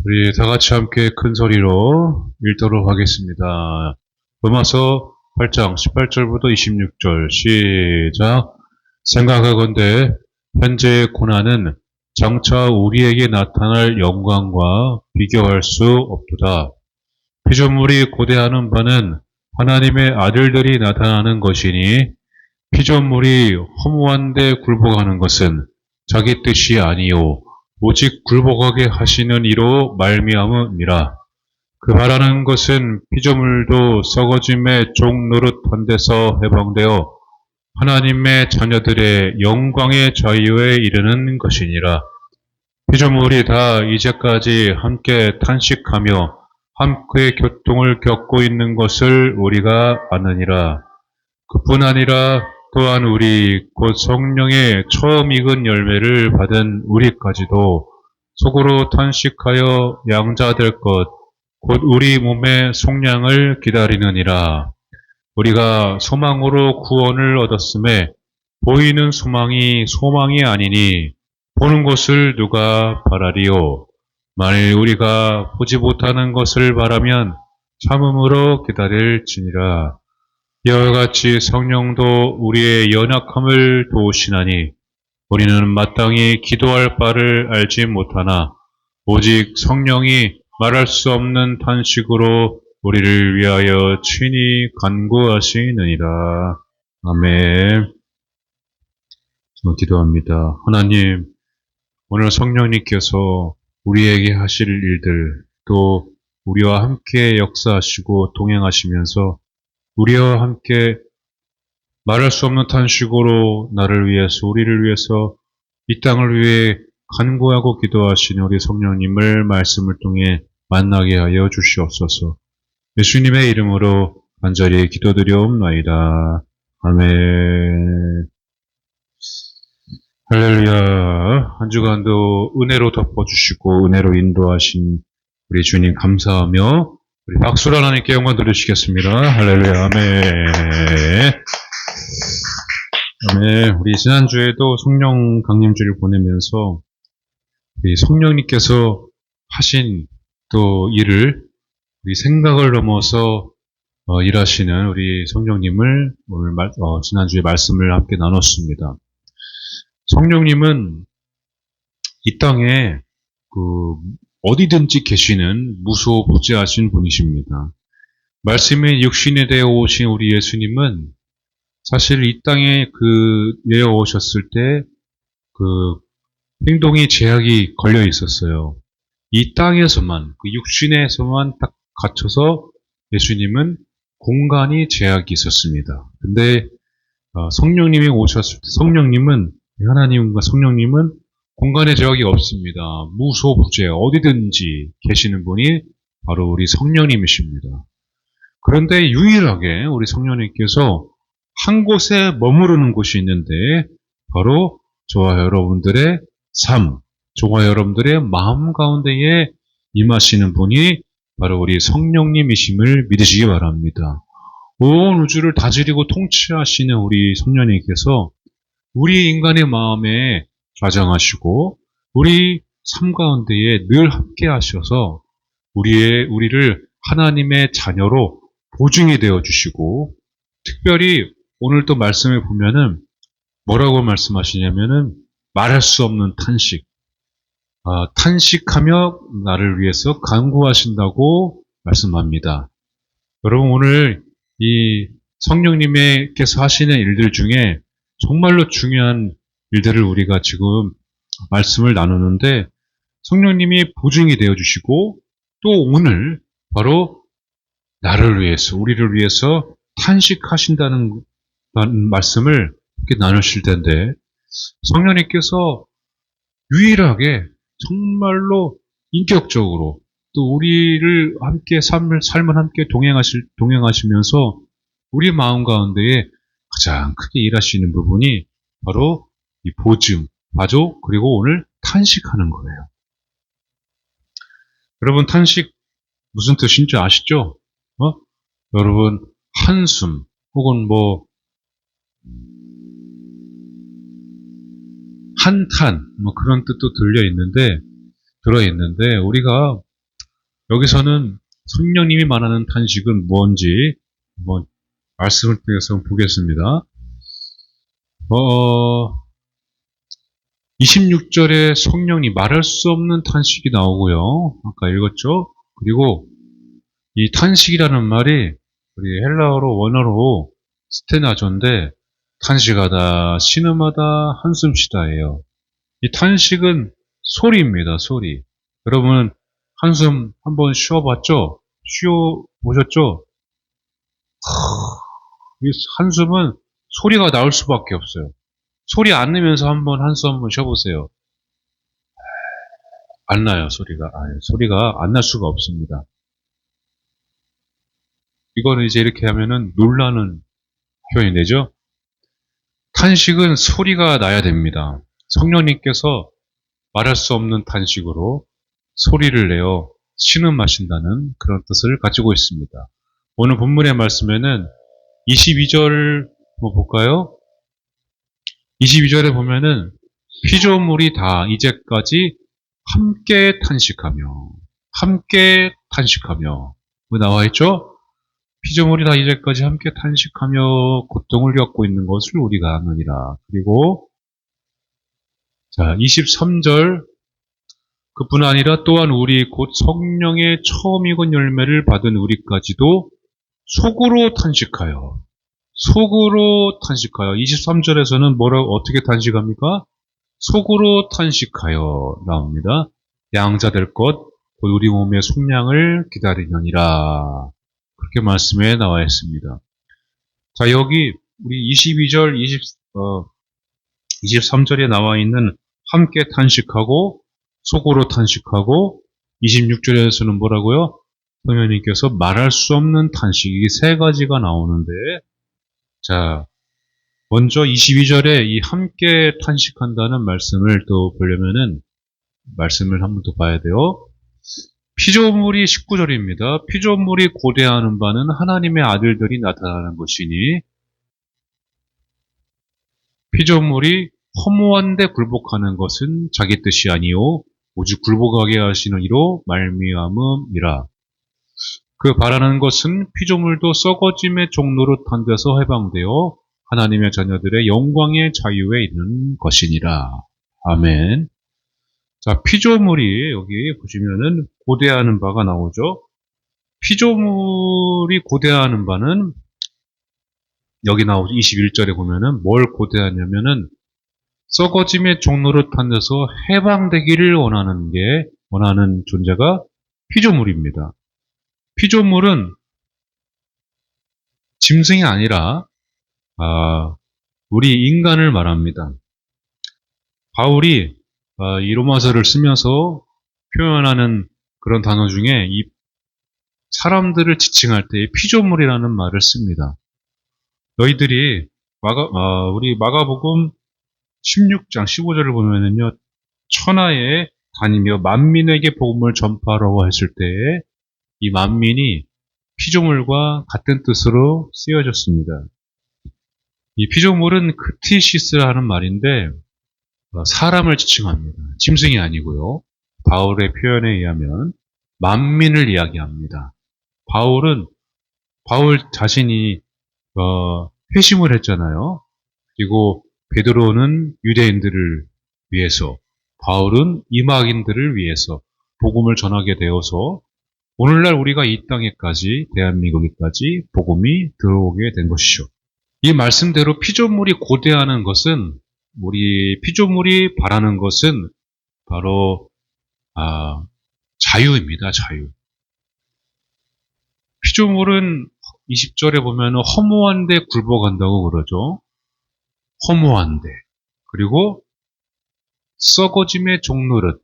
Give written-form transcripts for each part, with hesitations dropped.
우리 다 같이 함께 큰 소리로 읽도록 하겠습니다. 로마서 8장 18절부터 26절 시작. 생각하건대 현재의 고난은 장차 우리에게 나타날 영광과 비교할 수 없도다. 피조물이 고대하는 바는 하나님의 아들들이 나타나는 것이니 피조물이 허무한 데 굴복하는 것은 자기 뜻이 아니요 오직 굴복하게 하시는 이로 말미암음이라. 그 바라는 것은 피조물도 썩어짐의 종 노릇한 데서 해방되어 하나님의 자녀들의 영광의 자유에 이르는 것이니라. 피조물이 다 이제까지 함께 탄식하며 함께 고통을 겪고 있는 것을 우리가 아느니라. 그뿐 아니라 또한 우리 곧 성령의 처음 익은 열매를 받은 우리까지도 속으로 탄식하여 양자될 것 곧 우리 몸의 속량을 기다리느니라. 우리가 소망으로 구원을 얻었음에 보이는 소망이 아니니 보는 것을 누가 바라리요. 만일 우리가 보지 못하는 것을 바라면 참음으로 기다릴지니라. 이와 같이 성령도 우리의 연약함을 도우시나니 우리는 마땅히 기도할 바를 알지 못하나 오직 성령이 말할 수 없는 탄식으로 우리를 위하여 친히 간구하시느니라. 아멘. 기도합니다. 하나님, 오늘 성령님께서 우리에게 하실 일들, 또 우리와 함께 역사하시고 동행하시면서 우리와 함께 말할 수 없는 탄식으로 나를 위해서, 우리를 위해서 이 땅을 위해 간구하고 기도하시는 우리 성령님을 말씀을 통해 만나게 하여 주시옵소서. 예수님의 이름으로 간절히 기도드리옵나이다. 아멘. 할렐루야. 한 주간도 은혜로 덮어주시고 은혜로 인도하신 우리 주님 감사하며 우리 박수로 하나님께 영광 드리시겠습니다. 할렐루야. 아멘. 아멘. 우리 지난주에도 성령 강림주를 보내면서 우리 성령님께서 하신 또 일을 우리 생각을 넘어서 일하시는 우리 성령님을 오늘 지난주에 말씀을 함께 나눴습니다. 성령님은 이 땅에 어디든지 계시는 무소부재하신 분이십니다. 말씀의 육신에 되어 오신 우리 예수님은 사실 이 땅에 내어 오셨을 때 행동이 제약이 걸려 있었어요. 이 땅에서만, 육신에서만 딱 갇혀서 예수님은 공간이 제약이 있었습니다. 근데 성령님이 오셨을 때 하나님과 성령님은 공간의 제약이 없습니다. 무소부재 어디든지 계시는 분이 바로 우리 성령님이십니다. 그런데 유일하게 우리 성령님께서 한 곳에 머무르는 곳이 있는데 바로 저와 여러분들의 삶, 저와 여러분들의 마음 가운데에 임하시는 분이 바로 우리 성령님이심을 믿으시기 바랍니다. 온 우주를 다스리고 통치하시는 우리 성령님께서 우리 인간의 마음에 좌정하시고 우리 삶 가운데에 늘 함께 하셔서 우리를 하나님의 자녀로 보증이 되어 주시고, 특별히 오늘 또 말씀에 보면은 뭐라고 말씀하시냐면은 말할 수 없는 탄식, 탄식하며 나를 위해서 간구하신다고 말씀합니다. 여러분, 오늘 이 성령님께서 하시는 일들 중에 정말로 중요한 일들을 우리가 지금 말씀을 나누는데 성령님이 보증이 되어주시고 또 오늘 바로 나를 위해서, 우리를 위해서 탄식하신다는 말씀을 이렇게 나누실 텐데 성령님께서 유일하게 정말로 인격적으로 또 우리를 함께 삶을 함께 동행하시면서 우리 마음 가운데에 가장 크게 일하시는 부분이 바로 이 보증, 바조, 그리고 오늘 탄식하는 거예요. 여러분, 탄식 무슨 뜻인지 아시죠? 여러분, 한숨 혹은 한탄 그런 뜻도 들어있는데 우리가 여기서는 성령님이 말하는 탄식은 뭔지 한번 말씀을 통해서 보겠습니다. 26절에 성령이 말할 수 없는 탄식이 나오고요. 아까 읽었죠? 그리고 이 탄식이라는 말이 우리 헬라어로 원어로 스테나조인데 탄식하다, 신음하다, 한숨 쉬다예요. 이 탄식은 소리입니다. 소리. 여러분 한숨 한번 쉬어봤죠? 쉬어보셨죠? 이 한숨은 소리가 나올 수밖에 없어요. 소리 안 내면서 한번 한숨 한번 쉬어보세요. 안 나요, 소리가. 소리가 안 날 수가 없습니다. 이거는 이제 이렇게 하면은 놀라는 표현이 되죠? 탄식은 소리가 나야 됩니다. 성령님께서 말할 수 없는 탄식으로 소리를 내어 신음하신다는 그런 뜻을 가지고 있습니다. 오늘 본문의 말씀에는 22절 볼까요? 22절에 보면은 피조물이 다 이제까지 함께 탄식하며 뭐 나와 있죠? 피조물이 다 이제까지 함께 탄식하며 고통을 겪고 있는 것을 우리가 아느니라. 그리고 자 23절 그뿐 아니라 또한 우리 곧 성령의 처음 익은 열매를 받은 우리까지도 속으로 탄식하여 23절에서는 어떻게 탄식합니까? 속으로 탄식하여 나옵니다. 양자 될 것 곧 우리 몸의 속량을 기다리느니라. 그렇게 말씀에 나와 있습니다. 자, 여기 우리 22절, 23절에 나와 있는 함께 탄식하고 속으로 탄식하고 26절에서는 뭐라고요? 성령님께서 말할 수 없는 탄식, 이게 세 가지가 나오는데 자, 먼저 22절에 이 함께 탄식한다는 말씀을 또 보려면은 말씀을 한 번 더 봐야 돼요. 피조물이 19절입니다. 피조물이 고대하는 바는 하나님의 아들들이 나타나는 것이니 피조물이 허무한데 굴복하는 것은 자기 뜻이 아니요 오직 굴복하게 하시는 이로 말미암음이라. 그 바라는 것은 피조물도 썩어짐의 종노릇한 데서 해방되어 하나님의 자녀들의 영광의 자유에 있는 것이니라. 아멘. 자, 피조물이 여기 보시면은 고대하는 바가 나오죠. 피조물이 고대하는 바는 여기 나오죠. 21절에 보면은 뭘 고대하냐면은 썩어짐의 종노릇한 데서 해방되기를 원하는 존재가 피조물입니다. 피조물은 짐승이 아니라 우리 인간을 말합니다. 바울이 이 로마서를 쓰면서 표현하는 그런 단어 중에 이 사람들을 지칭할 때 피조물이라는 말을 씁니다. 너희들이 우리 마가복음 16장 15절을 보면은요, 천하에 다니며 만민에게 복음을 전파하라고 했을 때에 이 만민이 피조물과 같은 뜻으로 쓰여졌습니다. 이 피조물은 크티시스라는 말인데 사람을 지칭합니다. 짐승이 아니고요. 바울의 표현에 의하면 만민을 이야기합니다. 바울 자신이 회심을 했잖아요. 그리고 베드로는 유대인들을 위해서, 바울은 이방인들을 위해서 복음을 전하게 되어서 오늘날 우리가 이 땅에까지, 대한민국에까지 복음이 들어오게 된 것이죠. 이 말씀대로 피조물이 고대하는 것은, 우리 피조물이 바라는 것은 바로 자유입니다. 자유. 피조물은 20절에 보면 허무한데 굴복한다고 그러죠. 허무한데. 그리고 썩어짐의 종노릇.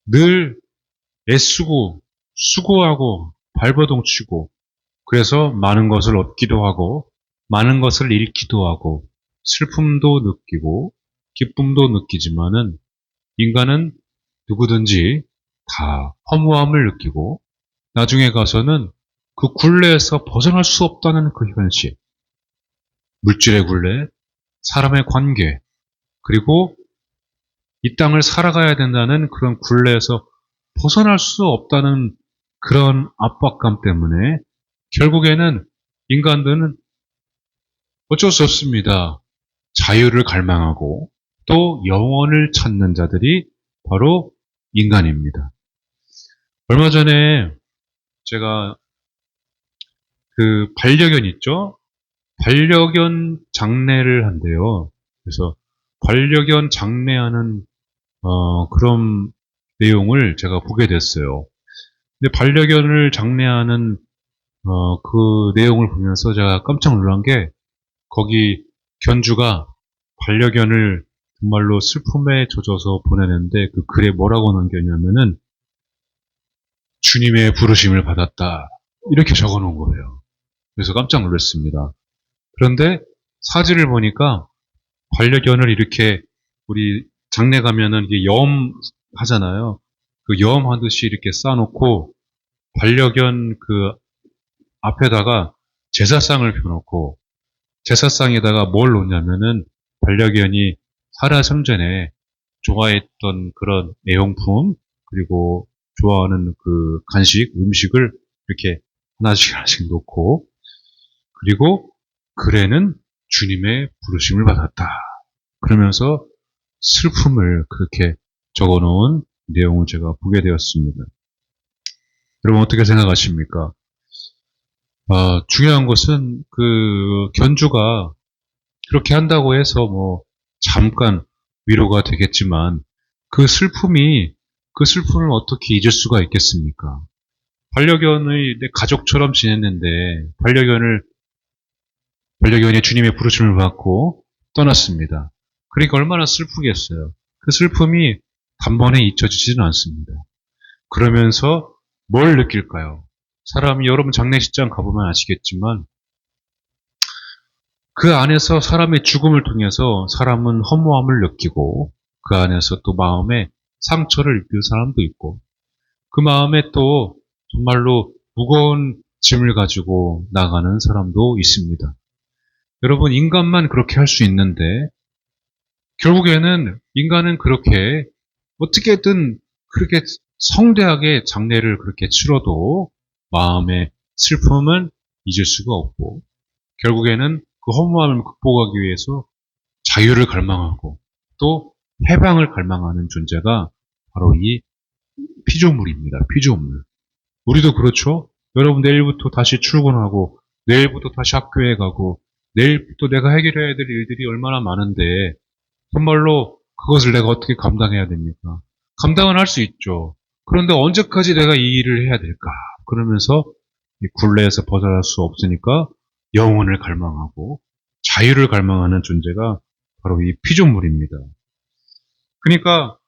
늘 애쓰고 수고하고 발버둥치고 그래서 많은 것을 얻기도 하고 많은 것을 잃기도 하고 슬픔도 느끼고 기쁨도 느끼지만은 인간은 누구든지 다 허무함을 느끼고 나중에 가서는 그 굴레에서 벗어날 수 없다는 그 현실, 물질의 굴레, 사람의 관계, 그리고 이 땅을 살아가야 된다는 그런 굴레에서 벗어날 수 없다는 그런 압박감 때문에 결국에는 인간들은 어쩔 수 없습니다. 자유를 갈망하고 또 영원을 찾는 자들이 바로 인간입니다. 얼마 전에 제가 그 반려견 있죠? 반려견 장례를 한대요. 그래서 반려견 장례하는 그런 내용을 제가 보게 됐어요. 근데 반려견을 장례하는 그 내용을 보면서 제가 깜짝 놀란 게 거기 견주가 반려견을 정말로 슬픔에 젖어서 보내는데 그 글에 뭐라고 남겼냐면은 주님의 부르심을 받았다. 이렇게 적어 놓은 거예요. 그래서 깜짝 놀랐습니다. 그런데 사진을 보니까 반려견을 이렇게 우리 장례 가면은 이게 염 하잖아요. 그 염 하듯이 이렇게 쌓아놓고 반려견 그 앞에다가 제사상을 펴놓고 제사상에다가 뭘 놓냐면은 반려견이 살아생전에 좋아했던 그런 애용품 그리고 좋아하는 그 간식, 음식을 이렇게 하나씩 하나씩 놓고 그리고 글에는 주님의 부르심을 받았다. 그러면서 슬픔을 그렇게 적어놓은 내용을 제가 보게 되었습니다. 여러분 어떻게 생각하십니까? 중요한 것은 그 견주가 그렇게 한다고 해서 뭐 잠깐 위로가 되겠지만 그 슬픔을 어떻게 잊을 수가 있겠습니까? 반려견의 내 가족처럼 지냈는데 반려견이 주님의 부르심을 받고 떠났습니다. 그러니까 얼마나 슬프겠어요. 그 슬픔이 단번에 잊혀지지는 않습니다. 그러면서 뭘 느낄까요? 사람이 여러분 장례식장 가보면 아시겠지만 그 안에서 사람의 죽음을 통해서 사람은 허무함을 느끼고 그 안에서 또 마음에 상처를 입을 사람도 있고 그 마음에 또 정말로 무거운 짐을 가지고 나가는 사람도 있습니다. 여러분 인간만 그렇게 할 수 있는데 결국에는 인간은 그렇게 어떻게든 그렇게 성대하게 장례를 그렇게 치러도 마음의 슬픔은 잊을 수가 없고 결국에는 그 허무함을 극복하기 위해서 자유를 갈망하고 또 해방을 갈망하는 존재가 바로 이 피조물입니다. 피조물. 우리도 그렇죠? 여러분 내일부터 다시 출근하고 내일부터 다시 학교에 가고 내일부터 내가 해결해야 될 일들이 얼마나 많은데 정말로 그것을 내가 어떻게 감당해야 됩니까? 감당은 할 수 있죠. 그런데 언제까지 내가 이 일을 해야 될까? 그러면서 이 굴레에서 벗어날 수 없으니까 영혼을 갈망하고 자유를 갈망하는 존재가 바로 이 피조물입니다. 그러니까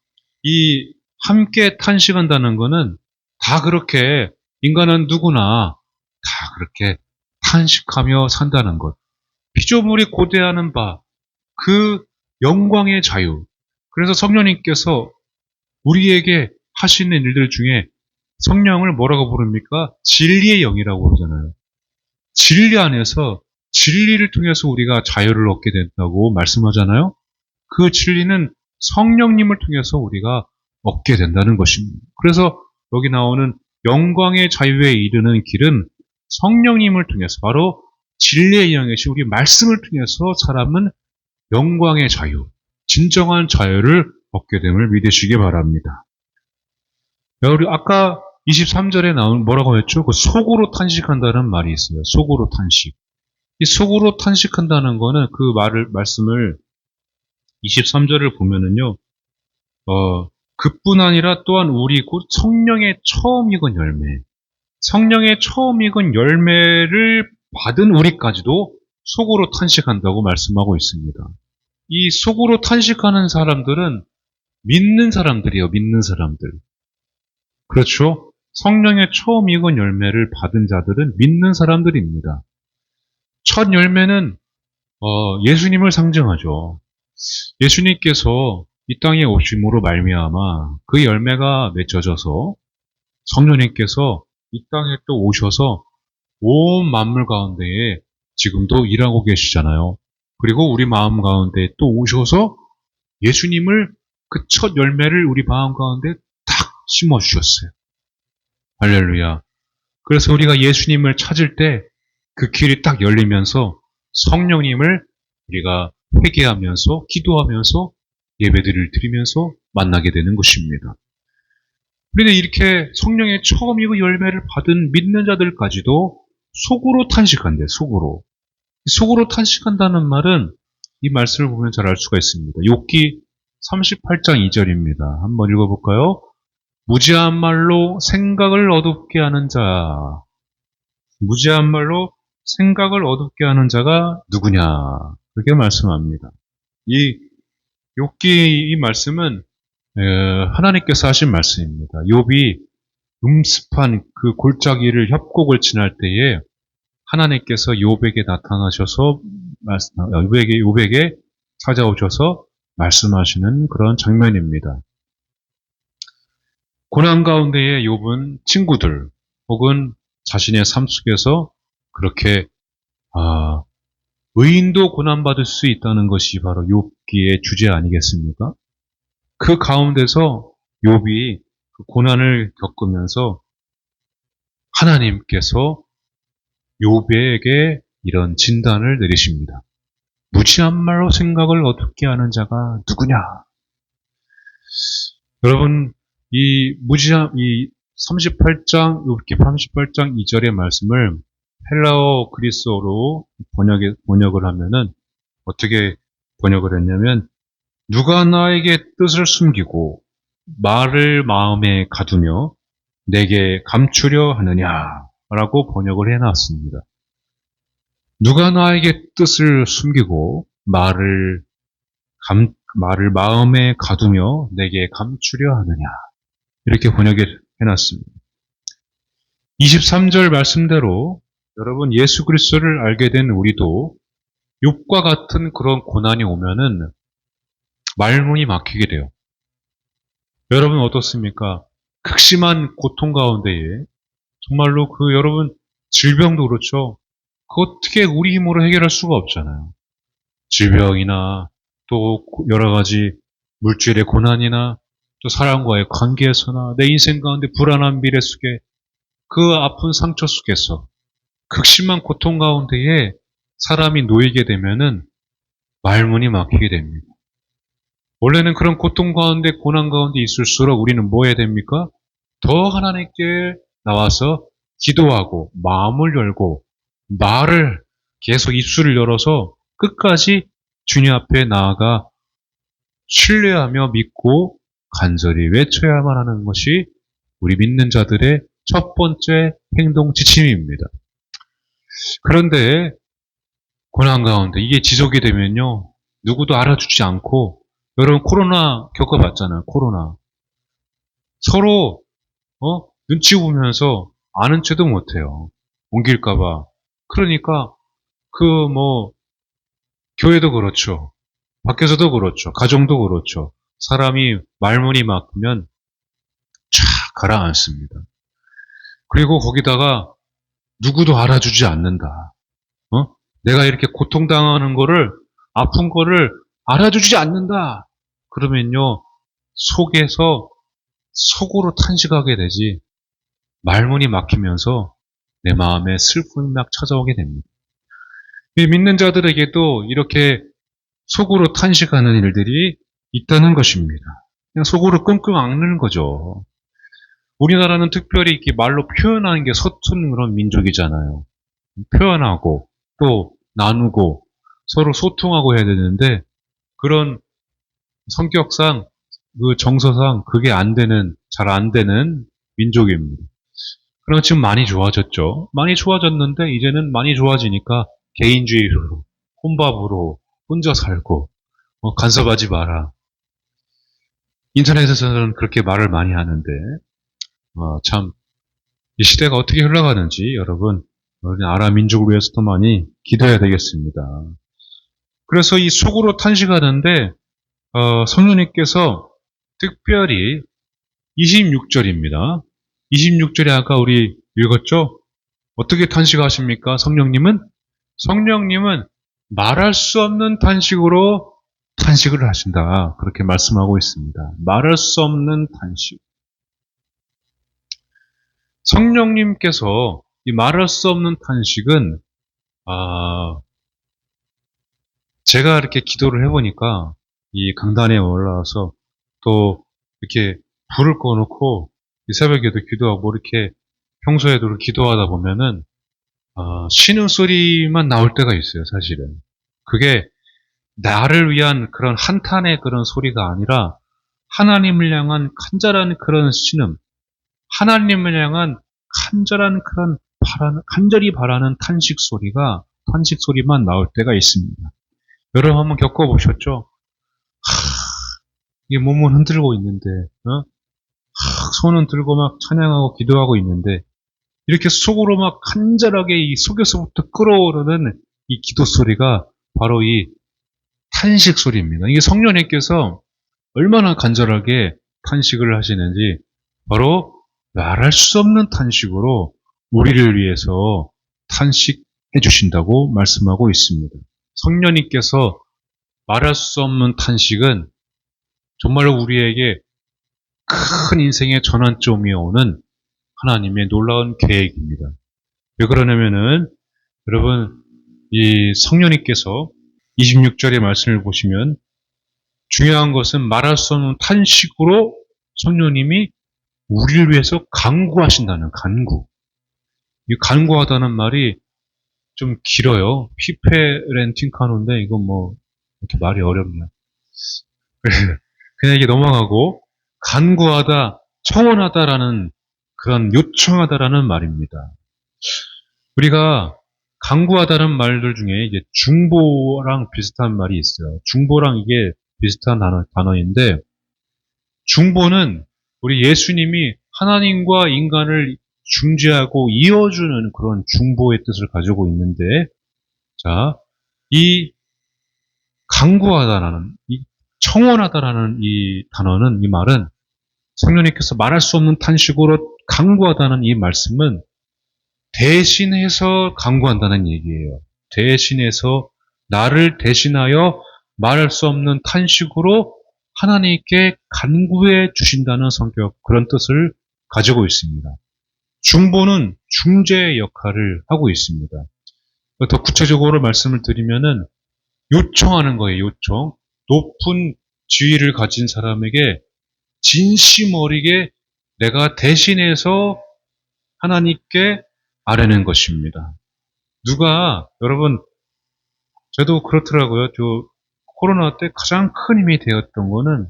이 함께 탄식한다는 거는 다 그렇게 인간은 누구나 다 그렇게 탄식하며 산다는 것. 피조물이 고대하는 바 그 영광의 자유. 그래서 성령님께서 우리에게 하시는 일들 중에 성령을 뭐라고 부릅니까? 진리의 영이라고 그러잖아요. 진리 안에서 진리를 통해서 우리가 자유를 얻게 된다고 말씀하잖아요. 그 진리는 성령님을 통해서 우리가 얻게 된다는 것입니다. 그래서 여기 나오는 영광의 자유에 이르는 길은 성령님을 통해서 바로 진리의 영이신 우리 말씀을 통해서 사람은 영광의 자유, 진정한 자유를 얻게 됨을 믿으시기 바랍니다. 우리 아까 23절에 나온 뭐라고 했죠? 그 속으로 탄식한다는 말이 있어요. 속으로 탄식. 이 속으로 탄식한다는 거는 그 말씀을 23절을 보면은요, 그뿐 아니라 또한 우리 곧 성령의 처음 익은 열매, 성령의 처음 익은 열매를 받은 우리까지도 속으로 탄식한다고 말씀하고 있습니다. 이 속으로 탄식하는 사람들은 믿는 사람들이에요, 믿는 사람들. 그렇죠? 성령의 처음 익은 열매를 받은 자들은 믿는 사람들입니다. 첫 열매는 예수님을 상징하죠. 예수님께서 이 땅에 오심으로 말미암아 그 열매가 맺혀져서 성령님께서 이 땅에 또 오셔서 온 만물 가운데에 지금도 일하고 계시잖아요. 그리고 우리 마음 가운데 또 오셔서 예수님을 그 첫 열매를 우리 마음 가운데 탁 심어주셨어요. 할렐루야. 그래서 우리가 예수님을 찾을 때 그 길이 딱 열리면서 성령님을 우리가 회개하면서 기도하면서 예배들을 드리면서 만나게 되는 것입니다. 우리는 이렇게 성령의 처음이고 열매를 받은 믿는 자들까지도 속으로 탄식한대, 속으로. 속으로 탄식한다는 말은 이 말씀을 보면 잘 알 수가 있습니다. 욥기 38장 2절입니다. 한번 읽어볼까요? 무지한 말로 생각을 어둡게 하는 자. 무지한 말로 생각을 어둡게 하는 자가 누구냐. 그렇게 말씀합니다. 이 욥기 이 말씀은 하나님께서 하신 말씀입니다. 욥이 음습한 그 골짜기를 협곡을 지날 때에 하나님께서 욥에게 나타나셔서 욥에게 찾아오셔서 말씀하시는 그런 장면입니다. 고난 가운데에 욥은 친구들 혹은 자신의 삶 속에서 그렇게 의인도 고난받을 수 있다는 것이 바로 욥기의 주제 아니겠습니까? 그 가운데서 욥이 그 고난을 겪으면서 하나님께서 욥에게 이런 진단을 내리십니다. 무지한 말로 생각을 어둡게 하는 자가 누구냐? 여러분, 이 38장 2절의 말씀을 헬라어 그리스어로 번역을 하면은 어떻게 번역을 했냐면 누가 나에게 뜻을 숨기고 말을 마음에 가두며 내게 감추려 하느냐라고 번역을 해놨습니다. 누가 나에게 뜻을 숨기고 말을 마음에 가두며 내게 감추려 하느냐 이렇게 번역해놨습니다. 23절 말씀대로 여러분 예수 그리스도를 알게 된 우리도 욥과 같은 그런 고난이 오면은 말문이 막히게 돼요. 여러분 어떻습니까? 극심한 고통 가운데에 정말로 여러분 질병도 그렇죠. 그 어떻게 우리 힘으로 해결할 수가 없잖아요. 질병이나 또 여러 가지 물질의 고난이나 또 사람과의 관계에서나 내 인생 가운데 불안한 미래 속에 그 아픈 상처 속에서 극심한 고통 가운데에 사람이 놓이게 되면은 말문이 막히게 됩니다. 원래는 그런 고통 가운데 고난 가운데 있을수록 우리는 뭐 해야 됩니까? 더 하나님께 나와서 기도하고 마음을 열고 말을 계속 입술을 열어서 끝까지 주님 앞에 나아가 신뢰하며 믿고 간절히 외쳐야만 하는 것이 우리 믿는 자들의 첫 번째 행동 지침입니다. 그런데 고난 가운데 이게 지속이 되면요. 누구도 알아주지 않고 여러분 코로나 겪어봤잖아요. 코로나. 서로 눈치 보면서 아는 체도 못해요. 옮길까봐. 그러니까 교회도 그렇죠. 밖에서도 그렇죠. 가정도 그렇죠. 사람이 말문이 막히면 쫙 가라앉습니다. 그리고 거기다가 누구도 알아주지 않는다. 내가 이렇게 고통당하는 거를, 아픈 거를 알아주지 않는다. 그러면요, 속에서 속으로 탄식하게 되지, 말문이 막히면서 내 마음에 슬픔이 막 찾아오게 됩니다. 믿는 자들에게도 이렇게 속으로 탄식하는 일들이 있다는 것입니다. 그냥 속으로 끙끙 앓는 거죠. 우리나라는 특별히 이렇게 말로 표현하는 게 서툰 그런 민족이잖아요. 표현하고 또 나누고 서로 소통하고 해야 되는데 그런 성격상 그 정서상 그게 잘 안 되는 민족입니다. 그럼 지금 많이 좋아졌죠. 많이 좋아졌는데 이제는 많이 좋아지니까 개인주의로 혼밥으로 혼자 살고 간섭하지 마라. 인터넷에서는 그렇게 말을 많이 하는데 참 이 시대가 어떻게 흘러가는지 여러분 아랍 민족을 위해서 더 많이 기도해야 되겠습니다. 그래서 이 속으로 탄식하는데 성령님께서 특별히 26절입니다. 26절에 아까 우리 읽었죠? 어떻게 탄식하십니까? 성령님은 말할 수 없는 탄식으로 탄식을 하신다. 그렇게 말씀하고 있습니다. 말할 수 없는 탄식. 성령님께서 이 말할 수 없는 탄식은, 제가 이렇게 기도를 해보니까, 이 강단에 올라와서, 또, 이렇게 불을 꺼놓고, 이 새벽에도 기도하고, 이렇게 평소에도 기도하다 보면은, 신음소리만 나올 때가 있어요, 사실은. 그게 나를 위한 그런 한탄의 그런 소리가 아니라, 하나님을 향한 간절한 그런 신음, 하나님을 향한 간절한 그런 간절히 바라는 탄식 소리만 나올 때가 있습니다. 여러분 한번 겪어보셨죠? 이게 몸은 흔들고 있는데, 손은 들고 막 찬양하고 기도하고 있는데, 이렇게 속으로 막 간절하게 이 속에서부터 끓어오르는 이 기도 소리가 바로 이 탄식 소리입니다. 이게 성령님께서 얼마나 간절하게 탄식을 하시는지 바로 말할 수 없는 탄식으로 우리를 위해서 탄식해 주신다고 말씀하고 있습니다. 성령님께서 말할 수 없는 탄식은 정말로 우리에게 큰 인생의 전환점이 오는 하나님의 놀라운 계획입니다. 왜 그러냐면은 여러분 이 성령님께서 26절의 말씀을 보시면 중요한 것은 말할 수 없는 탄식으로 성령님이 우리를 위해서 간구하신다는 간구. 이 간구하다는 말이 좀 길어요. 피페렌팅카노인데 이건 뭐 이렇게 말이 어렵네요. 그냥 이게 넘어가고 간구하다, 청원하다라는 그런 요청하다라는 말입니다. 우리가 간구하다는 말들 중에 이제 중보랑 비슷한 말이 있어요. 중보랑 이게 비슷한 단어인데 중보는 우리 예수님이 하나님과 인간을 중재하고 이어주는 그런 중보의 뜻을 가지고 있는데, 자, 이 간구하다라는, 이 청원하다라는 이 단어는, 이 말은 성령님께서 말할 수 없는 탄식으로 간구하다는 이 말씀은 대신해서 간구한다는 얘기예요. 대신해서 나를 대신하여 말할 수 없는 탄식으로 하나님께 간구해 주신다는 성격, 그런 뜻을 가지고 있습니다. 중보는 중재의 역할을 하고 있습니다. 더 구체적으로 말씀을 드리면은 요청하는 거예요, 요청. 높은 지위를 가진 사람에게 진심 어리게 내가 대신해서 하나님께 아뢰는 것입니다. 여러분, 저도 그렇더라고요. 코로나 때 가장 큰 힘이 되었던 거는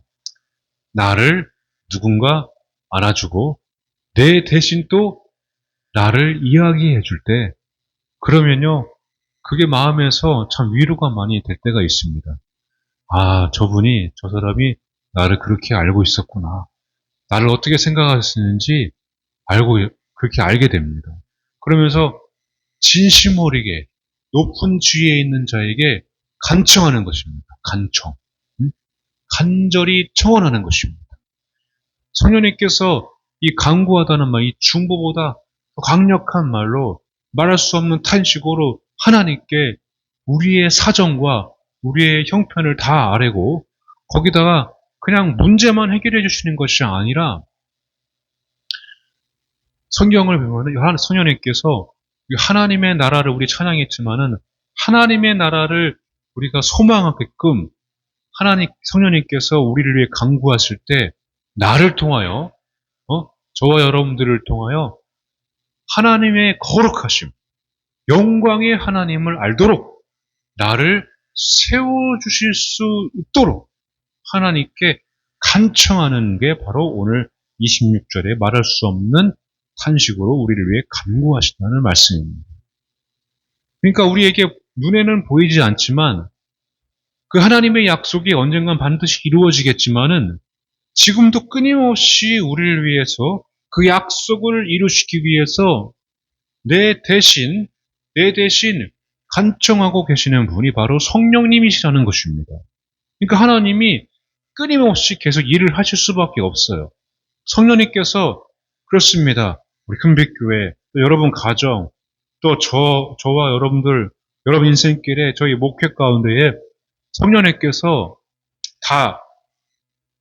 나를 누군가 알아주고 내 대신 또 나를 이야기해 줄 때, 그러면요, 그게 마음에서 참 위로가 많이 될 때가 있습니다. 저 사람이 나를 그렇게 알고 있었구나. 나를 어떻게 생각하시는지 그렇게 알게 됩니다. 그러면서 진심 어리게 높은 지위에 있는 자에게 간청하는 것입니다. 간청. 간절히 청원하는 것입니다. 성령님께서 이 간구하다는 말, 이 중보보다 더 강력한 말로 말할 수 없는 탄식으로 하나님께 우리의 사정과 우리의 형편을 다 아뢰고 거기다가 그냥 문제만 해결해 주시는 것이 아니라 성경을 보면 성령님께서 하나님의 나라를 우리 찬양했지만은 하나님의 나라를 우리가 소망하게끔 성령님께서 우리를 위해 간구하실 때 나를 통하여 저와 여러분들을 통하여 하나님의 거룩하심, 영광의 하나님을 알도록 나를 세워주실 수 있도록 하나님께 간청하는 게 바로 오늘 26절에 말할 수 없는 탄식으로 우리를 위해 간구하신다는 말씀입니다. 그러니까 우리에게 눈에는 보이지 않지만 그 하나님의 약속이 언젠간 반드시 이루어지겠지만은 지금도 끊임없이 우리를 위해서 그 약속을 이루시기 위해서 내 대신 간청하고 계시는 분이 바로 성령님이시라는 것입니다. 그러니까 하나님이 끊임없이 계속 일을 하실 수밖에 없어요. 성령님께서 그렇습니다. 우리 금빛교회, 또 여러분 가정, 또 저와 여러분들, 여러분 인생길에 저희 목회 가운데에 성령님께서 다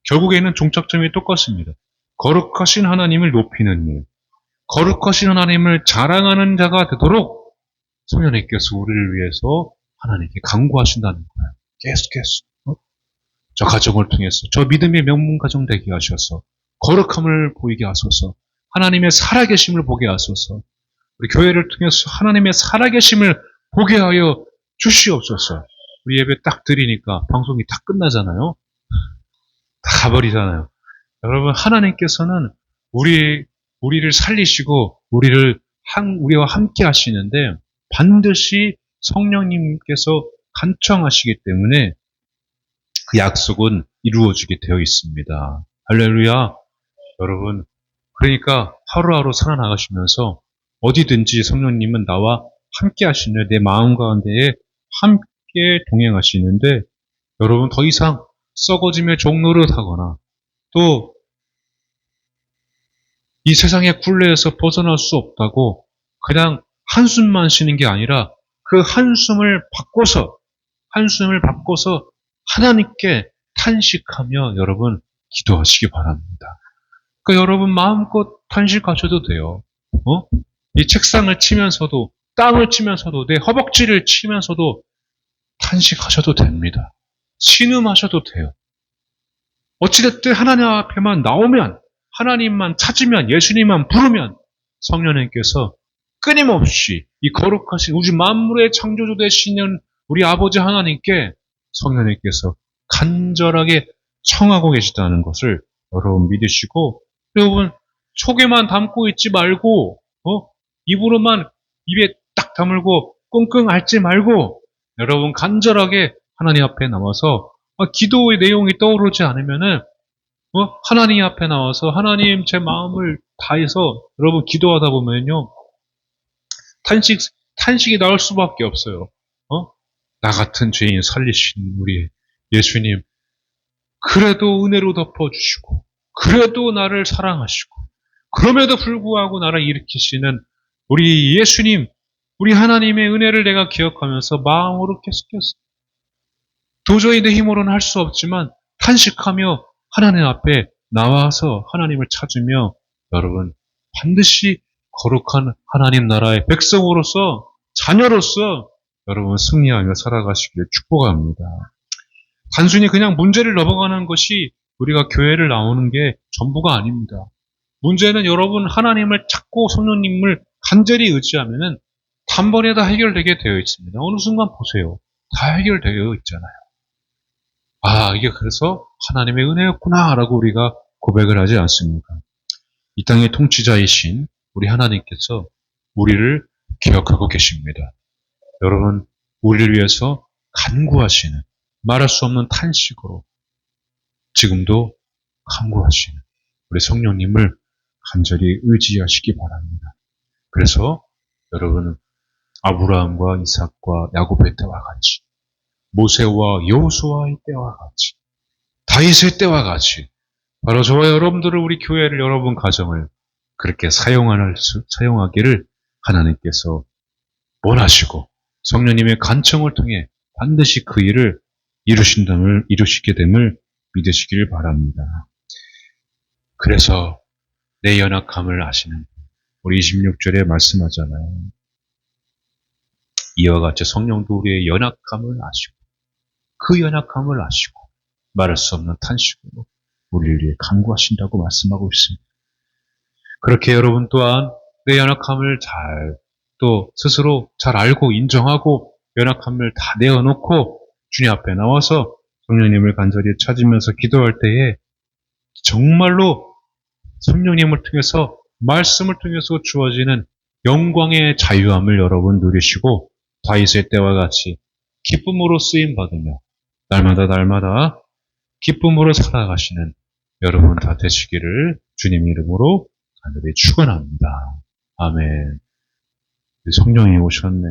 결국에는 종착점이 똑같습니다. 거룩하신 하나님을 높이는 일. 거룩하신 하나님을 자랑하는 자가 되도록 성령님께서 우리를 위해서 하나님께 간구하신다는 거예요. 계속해서. 저 가정을 통해서 저 믿음의 명문 가정 되게 하셔서 거룩함을 보이게 하소서. 하나님의 살아계심을 보게 하소서. 우리 교회를 통해서 하나님의 살아계심을 보게 하여 주시옵소서. 우리 예배 딱 드리니까 방송이 다 끝나잖아요. 다 가버리잖아요. 여러분, 하나님께서는 우리를 살리시고 우리와 함께 하시는데 반드시 성령님께서 간청하시기 때문에 그 약속은 이루어지게 되어 있습니다. 할렐루야. 여러분, 그러니까 하루하루 살아나가시면서 어디든지 성령님은 나와 함께 하시는 내 마음 가운데에 함께 동행하시는데 여러분 더 이상 썩어짐의 종노릇하거나 또 이 세상의 굴레에서 벗어날 수 없다고 그냥 한숨만 쉬는 게 아니라 그 한숨을 바꿔서 하나님께 탄식하며 여러분 기도하시기 바랍니다. 그러니까 여러분 마음껏 탄식하셔도 돼요. 이 책상을 치면서도 땅을 치면서도 내 허벅지를 치면서도 탄식하셔도 됩니다. 신음하셔도 돼요. 어찌됐든 하나님 앞에만 나오면 하나님만 찾으면 예수님만 부르면 성령님께서 끊임없이 이 거룩하신 우주 만물의 창조주 되시는 우리 아버지 하나님께 성령님께서 간절하게 청하고 계시다는 것을 여러분 믿으시고 여러분 속에만 담고 있지 말고 입으로만 입에 딱 다물고 끙끙 앓지 말고 여러분 간절하게 하나님 앞에 나와서 기도의 내용이 떠오르지 않으면은 하나님 앞에 나와서 하나님 제 마음을 다해서 여러분 기도하다 보면요 탄식이 나올 수밖에 없어요. 나 같은 죄인 살리신 우리 예수님 그래도 은혜로 덮어주시고 그래도 나를 사랑하시고 그럼에도 불구하고 나를 일으키시는 우리 예수님 우리 하나님의 은혜를 내가 기억하면서 마음으로 계속해서 도저히 내 힘으로는 할 수 없지만 탄식하며 하나님 앞에 나와서 하나님을 찾으며 여러분 반드시 거룩한 하나님 나라의 백성으로서 자녀로서 여러분 승리하며 살아가시기를 축복합니다. 단순히 그냥 문제를 넘어가는 것이 우리가 교회를 나오는 게 전부가 아닙니다. 문제는 여러분 하나님을 찾고 성령님을 간절히 의지하면은 단번에 다 해결되게 되어 있습니다. 어느 순간 보세요. 다 해결되어 있잖아요. 이게 그래서 하나님의 은혜였구나 라고 우리가 고백을 하지 않습니까? 이 땅의 통치자이신 우리 하나님께서 우리를 기억하고 계십니다. 여러분 우리를 위해서 간구하시는 말할 수 없는 탄식으로 지금도 간구하시는 우리 성령님을 간절히 의지하시기 바랍니다. 그래서 여러분은 아브라함과 이삭과 야곱의 때와 같이 모세와 여호수아의 때와 같이 다윗의 때와 같이 바로 저와 여러분들을 우리 교회를 여러분 가정을 그렇게 사용하기를 하나님께서 원하시고 성령님의 간청을 통해 반드시 그 일을 이루시게 됨을 믿으시길 바랍니다. 그래서 내 연약함을 아시는 우리 26절에 말씀하잖아요. 이와 같이 성령도 우리의 연약함을 아시고 그 연약함을 아시고 말할 수 없는 탄식으로 우리를 위해 간구하신다고 말씀하고 있습니다. 그렇게 여러분 또한 내 연약함을 또 스스로 잘 알고 인정하고 연약함을 다 내어놓고 주님 앞에 나와서 성령님을 간절히 찾으면서 기도할 때에 정말로 성령님을 통해서 말씀을 통해서 주어지는 영광의 자유함을 여러분 누리시고 다윗의 때와 같이 기쁨으로 쓰임 받으며 날마다 기쁨으로 살아가시는 여러분 다 되시기를 주님 이름으로 간절히 축원합니다. 아멘. 성령이 오셨네.